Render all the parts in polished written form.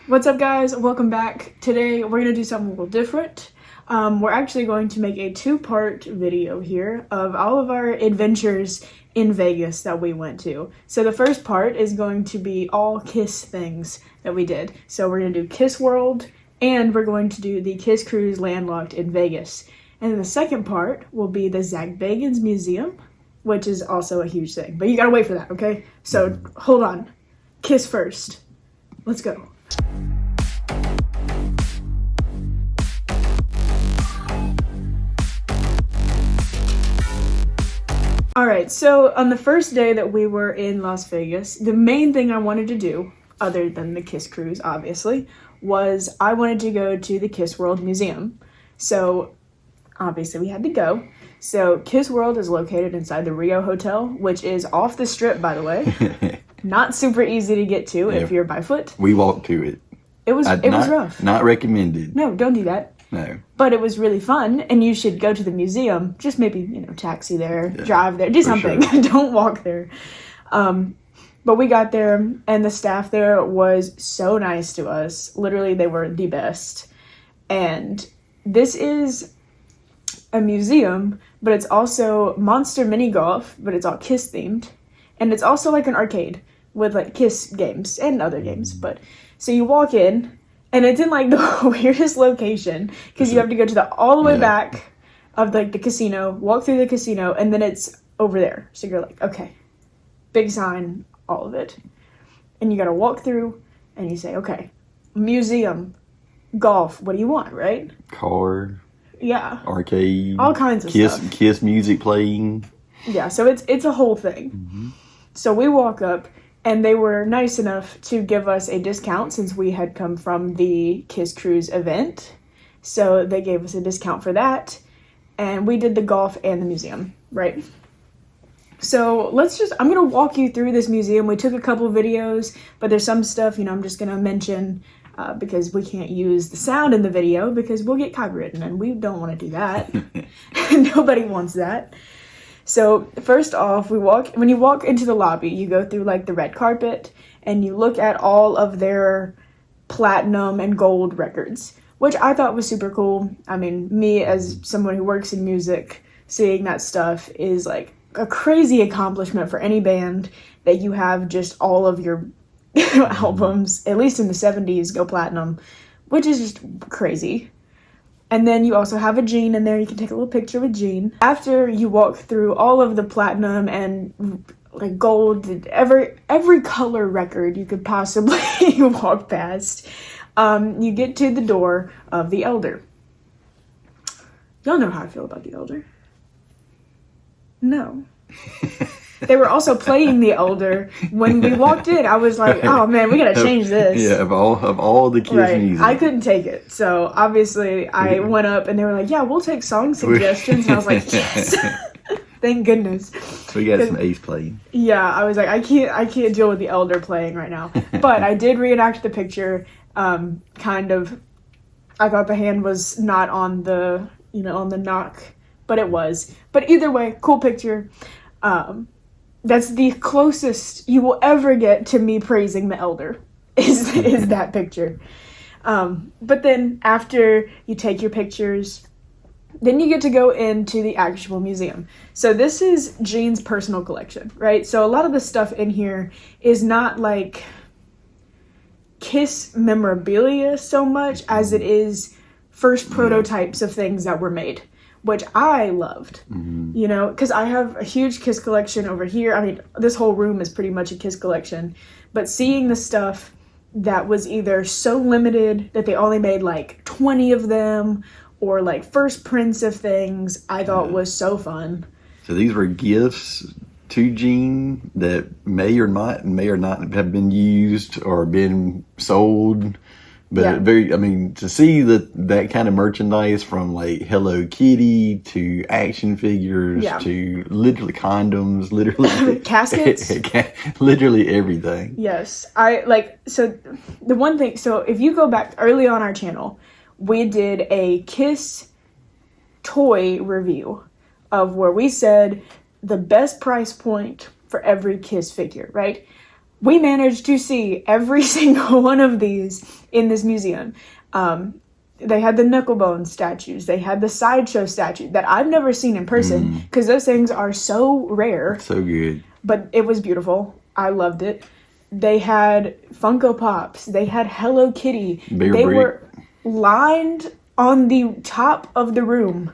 What's up, guys? Welcome back. Today we're gonna do something a little different. We're actually going to make a two-part video here of all of our adventures in Vegas that we went to. So the first part is going to be all KISS things that we did. So we're gonna do KISS World, and we're going to do the KISS Cruise landlocked in Vegas. And then the second part will be the Zach Bagans Museum, which is also a huge thing. But you gotta wait for that, okay? So hold on. KISS first. Let's go. Alright, so on the first day that we were in Las Vegas, the main thing I wanted to do, other than the KISS Cruise, obviously, was I wanted to go to the KISS World Museum. So, obviously we had to go. So, KISS World is located inside the Rio Hotel, which is off the strip, by the way. Not super easy to get to if you're by foot. We walked to it. It was rough. Not recommended. No, don't do that. No. But it was really fun, and you should go to the museum. Just maybe, taxi there, drive there, do something. Sure. Don't walk there. But we got there, and the staff there was so nice to us. Literally, they were the best. And this is a museum, but it's also Monster Mini Golf, but it's all KISS themed. And it's also like an arcade with like KISS games and other games. But so you walk in, and it's in like the weirdest location because you have to go to all the way back of like the casino, walk through the casino, and then it's over there. So you're like, okay, big sign, all of it. And you got to walk through and you say, okay, museum, golf, what do you want, right? Car. Yeah. Arcade. All kinds of stuff. KISS music playing. Yeah, so it's a whole thing. Mm-hmm. So we walk up, and they were nice enough to give us a discount since we had come from the KISS Cruise event. So they gave us a discount for that. And we did the golf and the museum, right? So I'm going to walk you through this museum. We took a couple videos, but there's some stuff, I'm just going to mention because we can't use the sound in the video because we'll get copywritten, and we don't want to do that. Nobody wants that. So first off, when you walk into the lobby, you go through like the red carpet and you look at all of their platinum and gold records, which I thought was super cool. I mean, me as someone who works in music, seeing that stuff is like a crazy accomplishment for any band that you have just all of your albums, at least in the 70s, go platinum, which is just crazy. And then you also have a Gene in there. You can take a little picture with Gene. After you walk through all of the platinum and like gold, every color record you could possibly walk past, you get to the door of the Elder. Y'all know how I feel about the Elder. No. They were also playing the Elder when we walked in. I was like, oh man, we gotta change this. Yeah, of all the KISS music. I couldn't take it. So obviously I went up and they were like, yeah, we'll take song suggestions. And I was like, yes. Thank goodness. We got some Ace playing. Yeah, I was like, I can't deal with the Elder playing right now. But I did reenact the picture, kind of. I thought the hand was not on the, on the knock, but it was. But either way, cool picture. That's the closest you will ever get to me praising the Elder is that picture. But then after you take your pictures, then you get to go into the actual museum. So this is Gene's personal collection, right? So a lot of the stuff in here is not like KISS memorabilia so much as it is first prototypes of things that were made, which I loved, because I have a huge KISS collection over here. I mean, this whole room is pretty much a KISS collection, but seeing the stuff that was either so limited that they only made like 20 of them or like first prints of things, I thought was so fun. So these were gifts to Gene that may or not have been used or been sold. But to see that kind of merchandise from like Hello Kitty to action figures to literally condoms, literally caskets, literally everything. Yes. So the one thing, so if you go back early on our channel, we did a KISS toy review of where we said the best price point for every KISS figure, right? we managed to see every single one of these in this museum. They had the knucklebone statues. They had the sideshow statue that I've never seen in person because those things are so rare. So good. But it was beautiful. I loved it. They had Funko Pops. They had Hello Kitty. They were lined on the top of the room.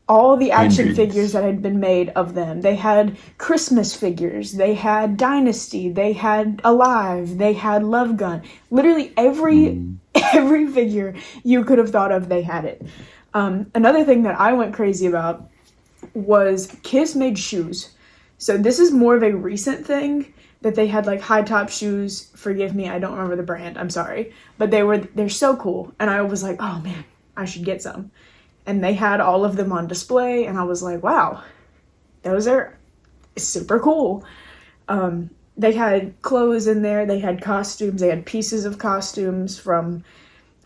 All the action figures that had been made of them. They had Christmas figures. They had Dynasty. They had Alive. They had Love Gun. Literally every figure you could have thought of, they had it. Another thing that I went crazy about was KISS made shoes. So this is more of a recent thing that they had like high top shoes. Forgive me, I don't remember the brand. I'm sorry, but they're so cool, and I was like, oh man, I should get some. And they had all of them on display, and I was like, wow, those are super cool. They had clothes in there, they had costumes, they had pieces of costumes from,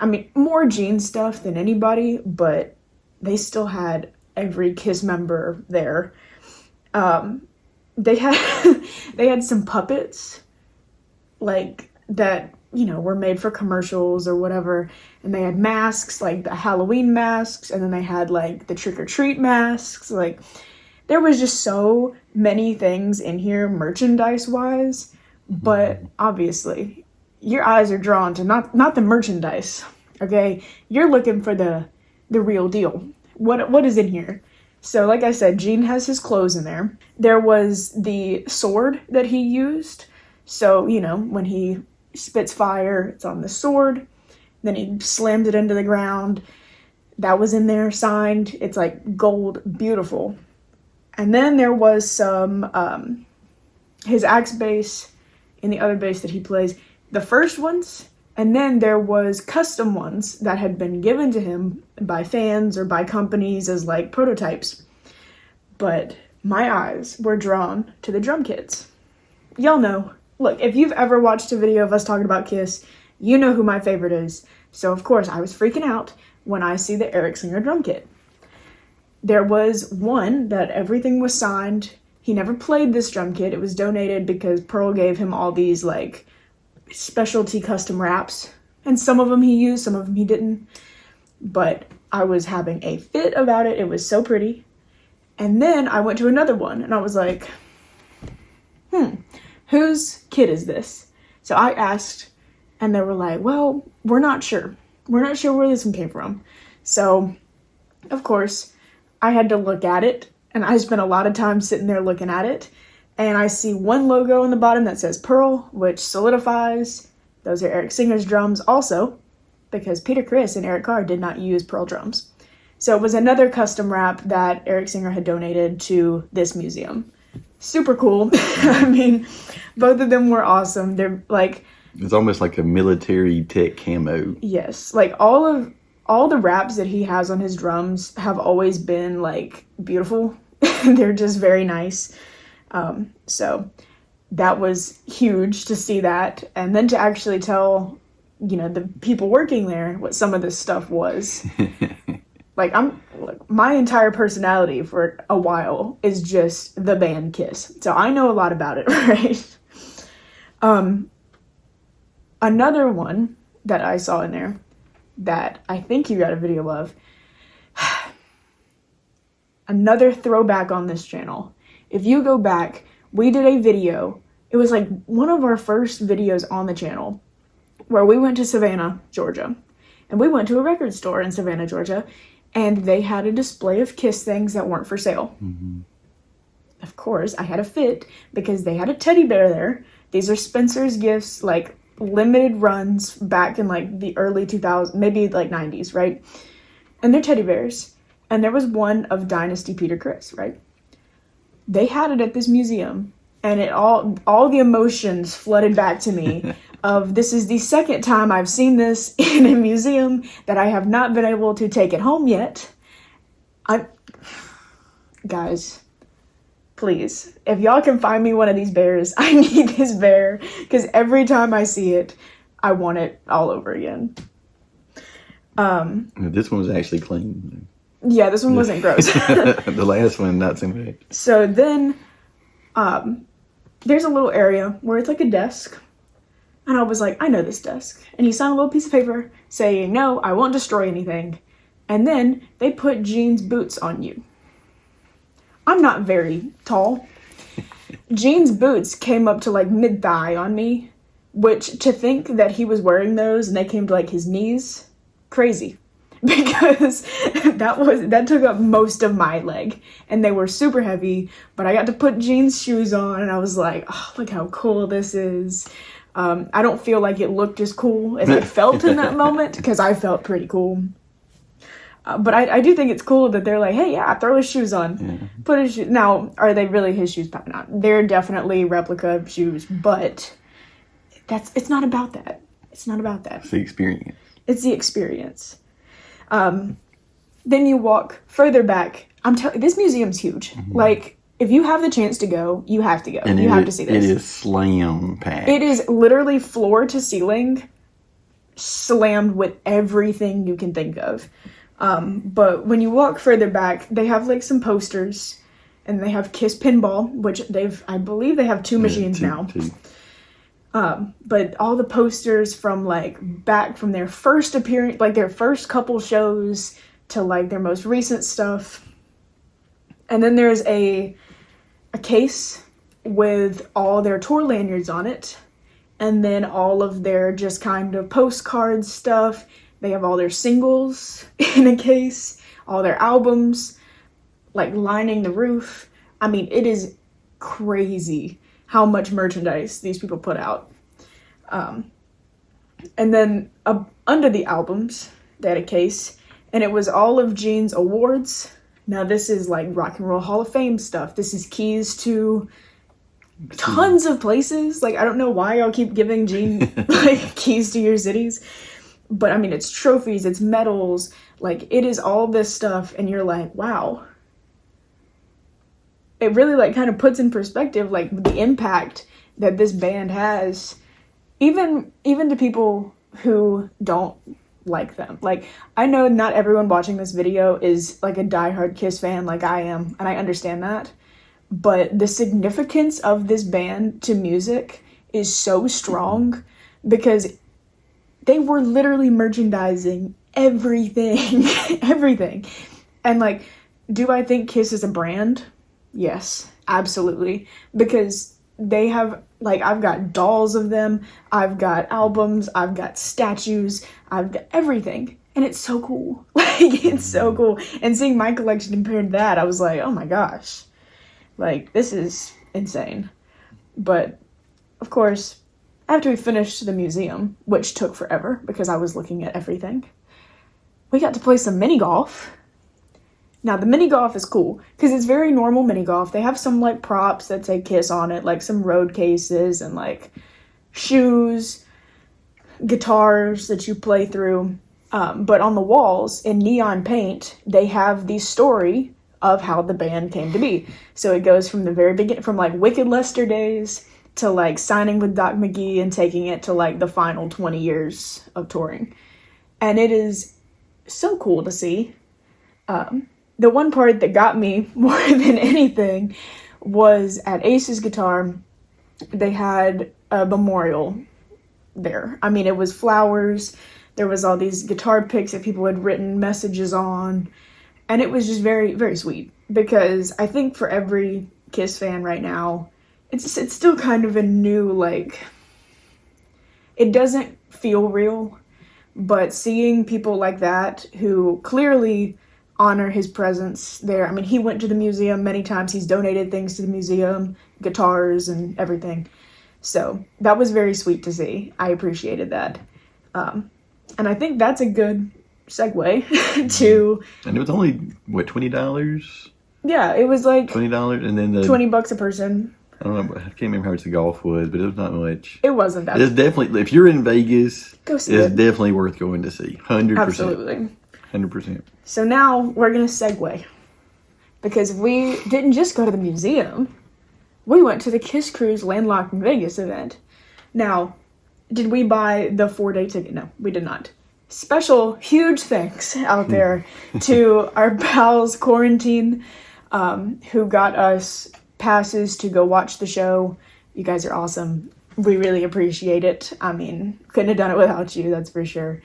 I mean, more Jean stuff than anybody, but they still had every KISS member there. They had some puppets, like, that, you know, were made for commercials or whatever, and they had masks, like the Halloween masks, and then they had, like, the trick-or-treat masks. Like, there was just so many things in here merchandise-wise, but obviously, your eyes are drawn to not the merchandise, okay? You're looking for the real deal. What is in here? So, like I said, Gene has his clothes in there. There was the sword that he used. So, you know, when he spits fire, it's on the sword. Then he slammed it into the ground. That was in there, signed. It's like gold, beautiful. And then there was some, his axe bass and the other bass that he plays. The first ones, and then there was custom ones that had been given to him by fans or by companies as like prototypes. But my eyes were drawn to the drum kits. Y'all know. Look, if you've ever watched a video of us talking about KISS, you know who my favorite is. So of course I was freaking out when I see the Eric Singer drum kit. There was one that everything was signed. He never played this drum kit. It was donated because Pearl gave him all these like specialty custom wraps, and some of them he used, some of them he didn't, but I was having a fit about it. It was so pretty. And then I went to another one and I was like, whose kit is this? So I asked, and they were like, well, we're not sure where this one came from. So of course I had to look at it, and I spent a lot of time sitting there looking at it. And I see one logo on the bottom that says Pearl, which solidifies those are Eric Singer's drums also, because Peter Criss and Eric Carr did not use Pearl drums. So it was another custom wrap that Eric Singer had donated to this museum. Super cool. I mean, both of them were awesome. They're like... It's almost like a military tech camo. Yes. Like all the wraps that he has on his drums have always been like beautiful. They're just very nice. So that was huge to see that, and then to actually tell, you know, the people working there what some of this stuff was. Like, my entire personality for a while is just the band KISS, so I know a lot about it, right? Another one that I saw in there that I think you got a video of, another throwback on this channel. If you go back, we did a video. It was like one of our first videos on the channel where we went to Savannah, Georgia. And we went to a record store in Savannah, Georgia, and they had a display of KISS things that weren't for sale. Mm-hmm. Of course, I had a fit because they had a teddy bear there. These are Spencer's Gifts, like limited runs back in like the early 2000s, maybe like 90s, right? And they're teddy bears. And there was one of Dynasty Peter Criss, right? They had it at this museum, and it all the emotions flooded back to me of this is the second time I've seen this in a museum that I have not been able to take it home yet. Guys, please, if y'all can find me one of these bears, I need this bear, because every time I see it, I want it all over again. This one was actually clean. Yeah, this one wasn't gross. The last one, not so much. So then, there's a little area where it's like a desk, And I was like, I know this desk. And he signed a little piece of paper saying, no, I won't destroy anything. And then they put Gene's boots on you. I'm not very tall. Gene's boots came up to like mid-thigh on me, which to think that he was wearing those and they came to like his knees, crazy. Because that took up most of my leg, and they were super heavy, but I got to put Gene's shoes on and I was like, oh, look how cool this is. I don't feel like it looked as cool as I felt in that moment, because I felt pretty cool. But I do think it's cool that they're like, hey, yeah, throw his shoes on. Yeah. Put his shoes. Now, are they really his shoes? Probably not. They're definitely replica shoes, but it's not about that. It's not about that. It's the experience. It's the experience. Then you walk further back. I'm telling this museum's huge. Mm-hmm. Like, if you have the chance to go, you have to go. And you have to see this. It is slam packed. It is literally floor to ceiling, slammed with everything you can think of. But when you walk further back, they have like some posters, and they have KISS Pinball, which I believe they have two machines now. Two. But all the posters from like back from their first appearance, like their first couple shows to like their most recent stuff. And then there's a case with all their tour lanyards on it, and then all of their just kind of postcard stuff. They have all their singles in a case, all their albums, like lining the roof. I mean, it is crazy how much merchandise these people put out. And then under the albums, they had a case, and it was all of Gene's awards. Now, this is like Rock and Roll Hall of Fame stuff. This is keys to tons of places. Like, I don't know why y'all keep giving Gene like keys to your cities. But I mean, it's trophies, it's medals, like it is all this stuff, and you're like, wow. It really like kind of puts in perspective like the impact that this band has, even to people who don't like them. Like, I know not everyone watching this video is like a diehard KISS fan like I am, and I understand that. But the significance of this band to music is so strong, because they were literally merchandising everything. Everything. And like, do I think KISS is a brand? Yes, absolutely. Because they have, like, I've got dolls of them, I've got albums, I've got statues, I've got everything. And it's so cool. Like, it's so cool. And seeing my collection compared to that, I was like, oh my gosh. Like, this is insane. But, of course, after we finished the museum, which took forever because I was looking at everything, we got to play some mini golf. Now, the mini golf is cool because it's very normal mini golf. They have some like props that say KISS on it, like some road cases and like shoes, guitars that you play through. But on the walls in neon paint, they have the story of how the band came to be. So it goes from the very beginning, from like Wicked Lester days to like signing with Doc McGee and taking it to like the final 20 years of touring. And it is so cool to see. The one part that got me more than anything was at Ace's Guitar, they had a memorial there. I mean, it was flowers. There was all these guitar picks that people had written messages on. And it was just very, very sweet. Because I think for every KISS fan right now, it's still kind of a new, like, it doesn't feel real. But seeing people like that who clearly honor his presence there. I mean, he went to the museum many times. He's donated things to the museum, guitars and everything. So that was very sweet to see. I appreciated that. And I think that's a good segue to... And it was only, what, $20? Yeah, it was like... $20 and then the... $20 a person. I don't know, I can't remember how much the golf was, but it was not much. It wasn't that. It's definitely, if you're in Vegas, go see it's definitely worth going to see. 100%. Absolutely. 100%. So now we're going to segue. Because we didn't just go to the museum. We went to the KISS Kruise Landlocked in Vegas event. Now, did we buy the 4-day ticket? No, we did not. Special, huge thanks out there to our pals Quarantine, who got us passes to go watch the show. You guys are awesome. we really appreciate it. I mean, couldn't have done it without you, that's for sure.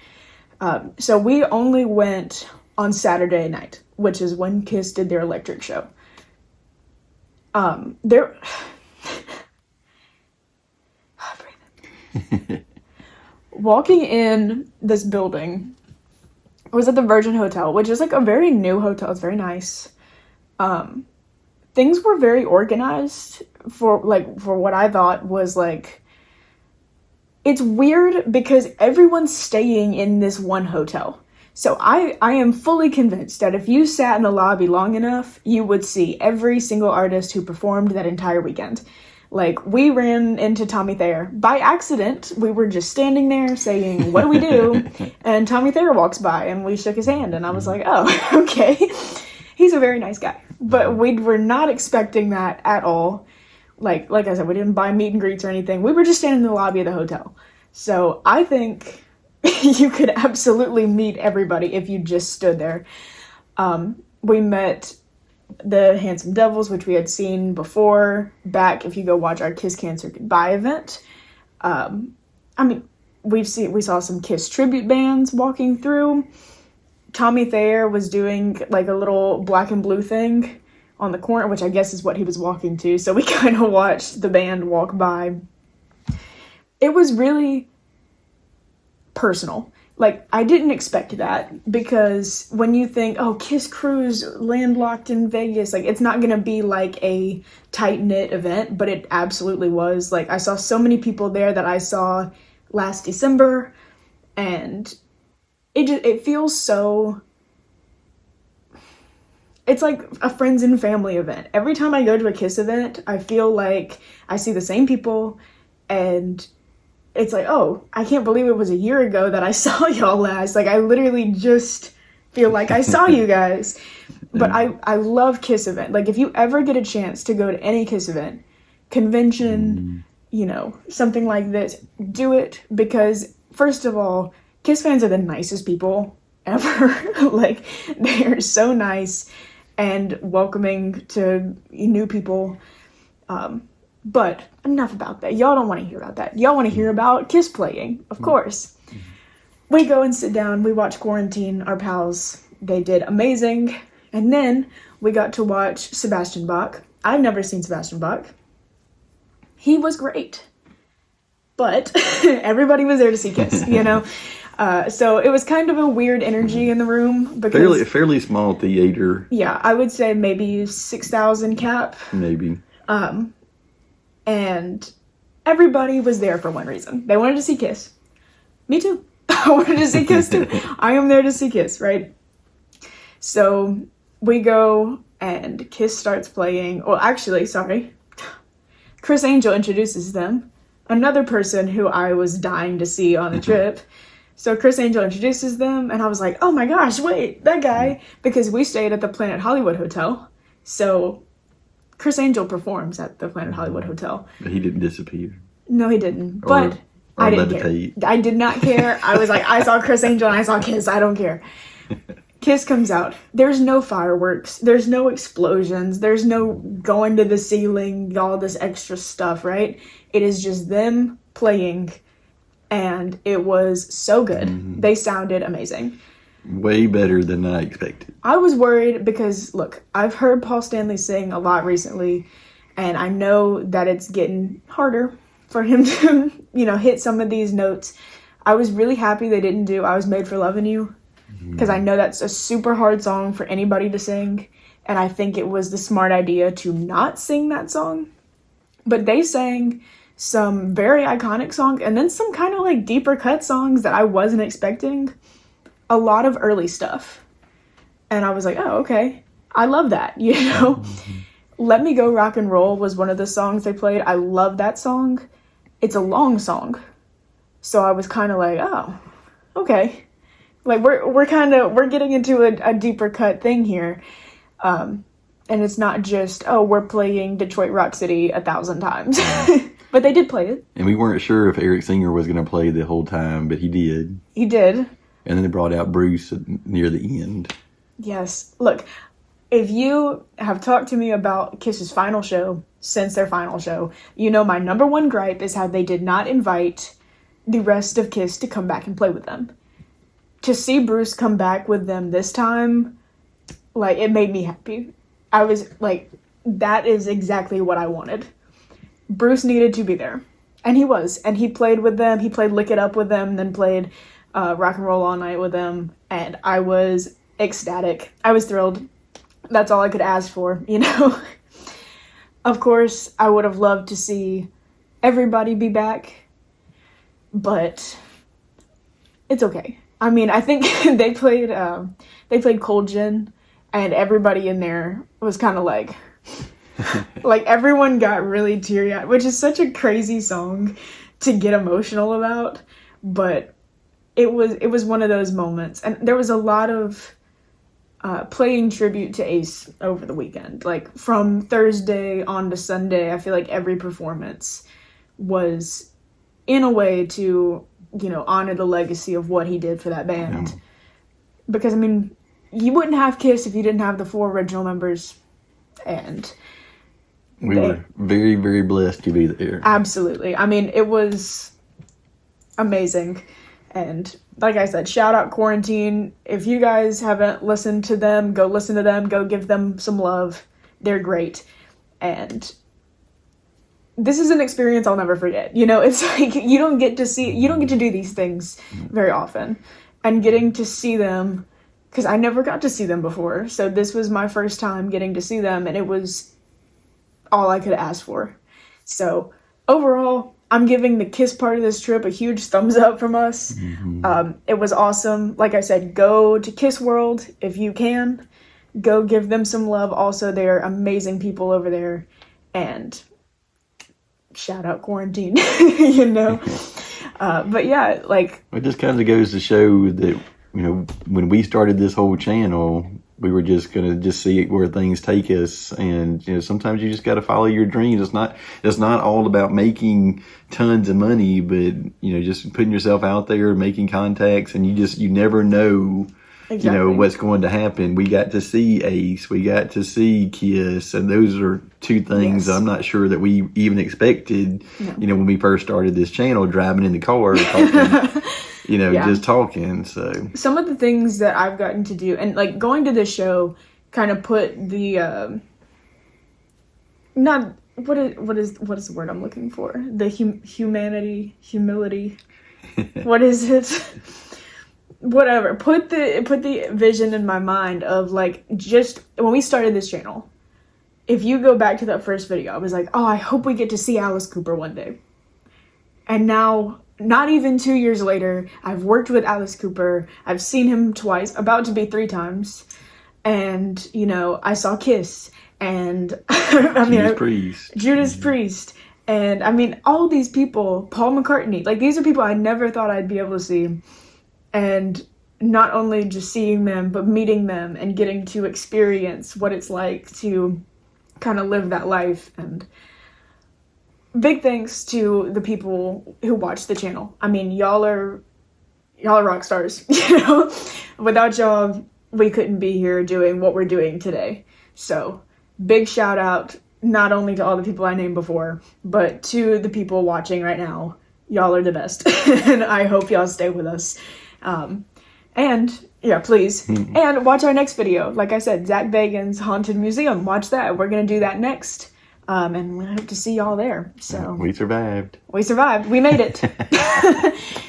So we only went on Saturday night, which is when KISS did their electric show. There... Walking in this building, it was at the Virgin Hotel, which is like a very new hotel. It's very nice. Things were very organized for what I thought was like, it's weird because everyone's staying in this one hotel. So I am fully convinced that if you sat in the lobby long enough, you would see every single artist who performed that entire weekend. Like, we ran into Tommy Thayer. By accident, we were just standing there saying, what do we do? And Tommy Thayer walks by, and we shook his hand, and I was like, oh, okay. He's a very nice guy. But we were not expecting that at all. Like I said, we didn't buy meet and greets or anything. We were just standing in the lobby of the hotel. So I think you could absolutely meet everybody if you just stood there. We met the Handsome Devils, which we had seen before, back if you go watch our Kiss Cancer Goodbye event. I mean, we saw some Kiss tribute bands walking through. Tommy Thayer was doing like a little black and blue thing on the corner, which I guess is what he was walking to. So we kind of watched the band walk by. It was really personal. Like, I didn't expect that, because when you think, oh, KISS Kruise landlocked in Vegas, like, it's not gonna be like a tight-knit event, but it absolutely was. Like, I saw so many people there that I saw last December, and it feels so... It's like a friends and family event. Every time I go to a KISS event, I feel like I see the same people, and it's like, oh, I can't believe it was a year ago that I saw y'all last. Like, I literally just feel like I saw you guys. But I love KISS event. Like, if you ever get a chance to go to any KISS event, convention, you know, something like this, do it. Because, first of all, KISS fans are the nicest people ever. Like, they are so nice and welcoming to new people. But enough about that. Y'all don't want to hear about that. Y'all want to hear about KISS playing, of course. We go and sit down. We watch Quarantine, our pals. They did amazing. And then we got to watch Sebastian Bach. I've never seen Sebastian Bach. He was great. But everybody was there to see KISS, you know? So it was kind of a weird energy in the room. Because fairly small theater. Yeah, I would say maybe 6,000 cap. Maybe. And everybody was there for one reason. They wanted to see KISS. Me too. I wanted to see KISS too. I am there to see KISS, right? So we go and KISS starts playing. Well, actually, sorry. Criss Angel introduces them. Another person who I was dying to see on the trip. So Criss Angel introduces them, and I was like, oh my gosh, wait, that guy. Because we stayed at the Planet Hollywood Hotel. So Criss Angel performs at the Planet Hollywood Hotel. But he didn't disappear. No, he didn't. But I didn't care. I did not care. I was like, I saw Criss Angel and I saw KISS. I don't care. KISS comes out. There's no fireworks. There's no explosions. There's no going to the ceiling, all this extra stuff, right? It is just them playing, and it was so good. Mm-hmm. They sounded amazing. Way better than I expected. I was worried because, look, I've heard Paul Stanley sing a lot recently, and I know that it's getting harder for him to, you know, hit some of these notes. I was really happy they didn't do I Was Made for Loving You, because I know that's a super hard song for anybody to sing, and I think it was the smart idea to not sing that song. But they sang some very iconic songs, and then some kind of like deeper cut songs that I wasn't expecting. A lot of early stuff. And I was like, oh, okay. I love that, you know? Let Me Go Rock and Roll was one of the songs they played. I love that song. It's a long song. So I was kind of like, oh, okay. Like, we're getting into a deeper cut thing here. And it's not just, oh, we're playing Detroit Rock City 1,000 times. But they did play it. And we weren't sure if Eric Singer was going to play the whole time, but he did. He did. And then they brought out Bruce near the end. Yes. Look, if you have talked to me about KISS's final show since their final show, you know my number one gripe is how they did not invite the rest of KISS to come back and play with them. To see Bruce come back with them this time, like, it made me happy. I was like, that is exactly what I wanted. Bruce needed to be there. And he was. And he played with them. He played Lick It Up with them, then played Rock and Roll All Night with them. And I was ecstatic. I was thrilled. That's all I could ask for, you know? Of course, I would have loved to see everybody be back. But it's okay. I mean, I think they played Cold Gin, and everybody in there was kind of like, like everyone got really teary-eyed, which is such a crazy song to get emotional about, but it was one of those moments, and there was a lot of playing tribute to Ace over the weekend. Like from Thursday on to Sunday, I feel like every performance was in a way to, you know, honor the legacy of what he did for that band. Yeah. Because, I mean, you wouldn't have KISS if you didn't have the 4 original members. And we were very, very blessed to be there. Absolutely. I mean, it was amazing. And like I said, shout out Quarantine. If you guys haven't listened to them, go listen to them. Go give them some love. They're great. And this is an experience I'll never forget. You know, it's like you don't get to do these things very often. And getting to see them, because I never got to see them before. So this was my first time getting to see them, and it was all I could ask for. So overall, I'm giving the KISS part of this trip a huge thumbs up from us. Mm-hmm. It was awesome. Like I said, go to KISS World if you can. Go give them some love. Also, they're amazing people over there. And shout out Quarantine, you know? But yeah, like... It just kind of goes to show that, you know, when we started this whole channel, we were just going to just see where things take us. And, you know, sometimes you just got to follow your dreams. It's not all about making tons of money, but, you know, just putting yourself out there, making contacts, and you never know... Exactly. You know, what's going to happen. We got to see Ace. We got to see KISS. And those are two things I'm not sure that we even expected, you know, when we first started this channel, driving in the car, talking, you know, just talking. So some of the things that I've gotten to do, and like going to this show kind of put the, what is the word I'm looking for? The humility. What is it? Whatever, put the vision in my mind of like, just when we started this channel, if you go back to that first video, I was like, oh, I hope we get to see Alice Cooper one day. And now, not even 2 years later, I've worked with Alice Cooper. I've seen him twice, about to be 3 times. And, you know, I saw KISS and Judas Priest. And I mean, all these people, Paul McCartney, like these are people I never thought I'd be able to see. And not only just seeing them, but meeting them and getting to experience what it's like to kind of live that life. And big thanks to the people who watch the channel. I mean, y'all are rock stars, you know? Without y'all, we couldn't be here doing what we're doing today. So big shout out, not only to all the people I named before, but to the people watching right now. Y'all are the best. And I hope y'all stay with us. And yeah, please. And watch our next video. Like I said, Zach Bagan's Haunted Museum. Watch that. We're going to do that next. And we hope to see y'all there. So we survived. We made it.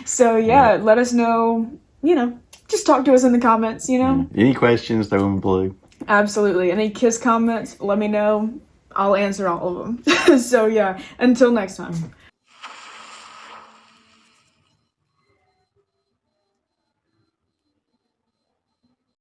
So yeah, let us know, you know, just talk to us in the comments, you know. Any questions, throw them below. Absolutely. Any KISS comments, let me know. I'll answer all of them. So yeah, until next time.